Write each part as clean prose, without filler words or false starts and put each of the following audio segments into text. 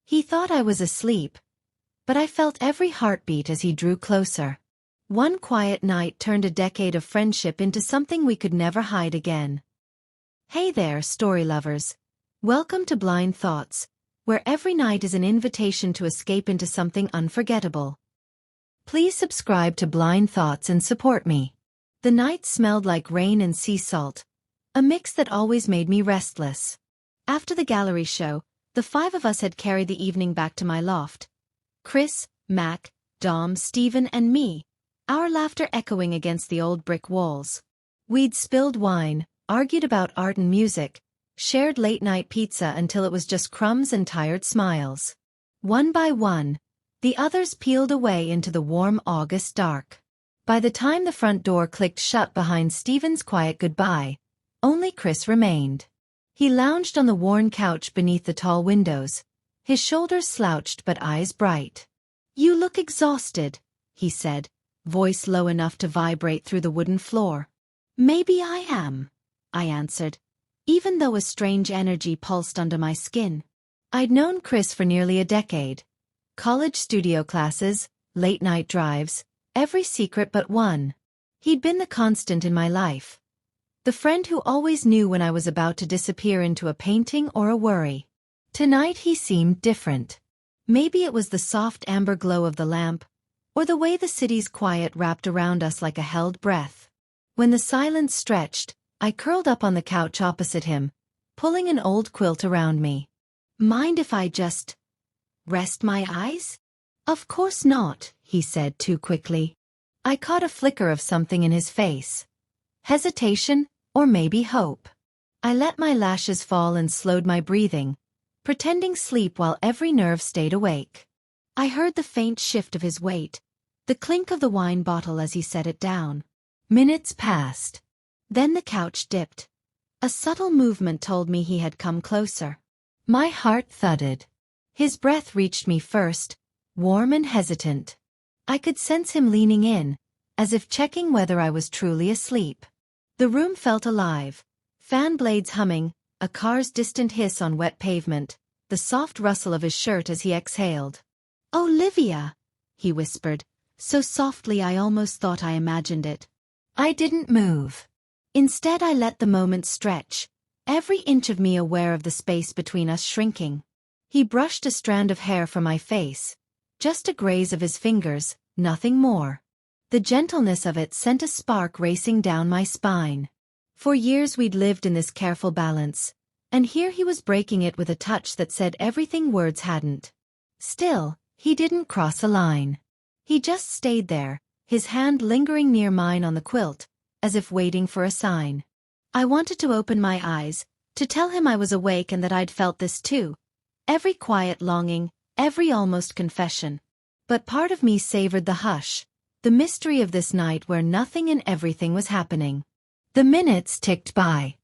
He thought I was asleep, but I felt every heartbeat as he drew closer. One quiet night turned a decade of friendship into something we could never hide again. Hey there, story lovers. Welcome to Blind Thoughts, where every night is an invitation to escape into something unforgettable. Please subscribe to Blind Thoughts and support me. The night smelled like rain and sea salt, a mix that always made me restless. After the gallery show, the five of us had carried the evening back to my loft. Chris, Mac, Dom, Steven, and me, our laughter echoing against the old brick walls. We'd spilled wine, argued about art and music, shared late-night pizza until it was just crumbs and tired smiles. One by one, the others peeled away into the warm August dark. By the time the front door clicked shut behind Steven's quiet goodbye, only Chris remained. He lounged on the worn couch beneath the tall windows, his shoulders slouched but eyes bright. "You look exhausted," he said, voice low enough to vibrate through the wooden floor. "Maybe I am," I answered, even though a strange energy pulsed under my skin. I'd known Chris for nearly a decade. College studio classes, late-night drives, every secret but one. He'd been the constant in my life. The friend who always knew when I was about to disappear into a painting or a worry. Tonight he seemed different. Maybe it was the soft amber glow of the lamp, or the way the city's quiet wrapped around us like a held breath. When the silence stretched, I curled up on the couch opposite him, pulling an old quilt around me. "Mind if I just rest my eyes?" "Of course not," he said too quickly. I caught a flicker of something in his face. Hesitation, or maybe hope. I let my lashes fall and slowed my breathing, pretending sleep while every nerve stayed awake. I heard the faint shift of his weight, the clink of the wine bottle as he set it down. Minutes passed. Then the couch dipped. A subtle movement told me he had come closer. My heart thudded. His breath reached me first, warm and hesitant. I could sense him leaning in, as if checking whether I was truly asleep. The room felt alive, fan blades humming, a car's distant hiss on wet pavement, the soft rustle of his shirt as he exhaled. "Olivia," he whispered, so softly I almost thought I imagined it. I didn't move. Instead I let the moment stretch, every inch of me aware of the space between us shrinking. He brushed a strand of hair from my face, just a graze of his fingers, nothing more. The gentleness of it sent a spark racing down my spine. For years we'd lived in this careful balance, and here he was breaking it with a touch that said everything words hadn't. Still, he didn't cross a line. He just stayed there, his hand lingering near mine on the quilt, as if waiting for a sign. I wanted to open my eyes, to tell him I was awake and that I'd felt this too. Every quiet longing, every almost confession. But part of me savored the hush, the mystery of this night where nothing and everything was happening. The minutes ticked by.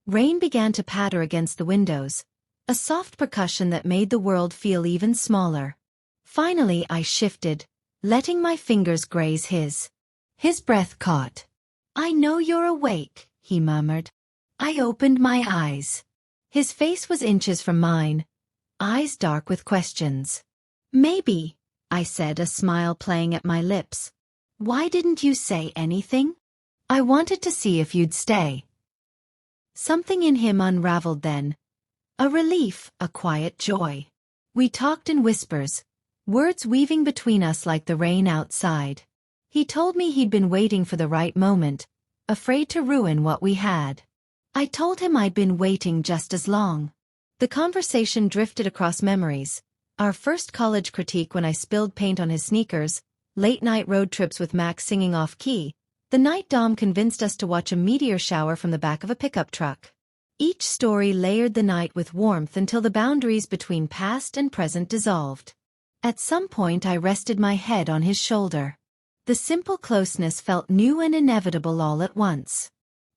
Rain began to patter against the windows, a soft percussion that made the world feel even smaller. Finally I shifted, letting my fingers graze his. His breath caught. "I know you're awake," he murmured. I opened my eyes. His face was inches from mine, eyes dark with questions. "Maybe," I said, a smile playing at my lips. "Why didn't you say anything?" "I wanted to see if you'd stay." Something in him unraveled then. A relief, a quiet joy. We talked in whispers, words weaving between us like the rain outside. He told me he'd been waiting for the right moment, afraid to ruin what we had. I told him I'd been waiting just as long. The conversation drifted across memories. Our first college critique when I spilled paint on his sneakers, late-night road trips with Max singing off-key, the night Dom convinced us to watch a meteor shower from the back of a pickup truck. Each story layered the night with warmth until the boundaries between past and present dissolved. At some point I rested my head on his shoulder. The simple closeness felt new and inevitable all at once.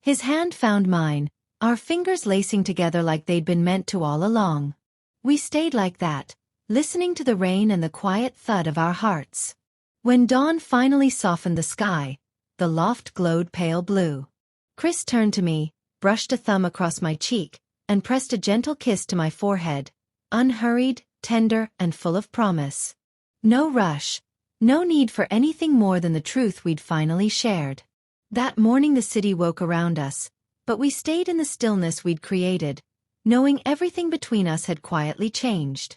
His hand found mine, our fingers lacing together like they'd been meant to all along. We stayed like that, listening to the rain and the quiet thud of our hearts. When dawn finally softened the sky, the loft glowed pale blue. Chris turned to me, brushed a thumb across my cheek, and pressed a gentle kiss to my forehead, unhurried, tender, and full of promise. No rush, no need for anything more than the truth we'd finally shared. That morning the city woke around us, but we stayed in the stillness we'd created, knowing everything between us had quietly changed.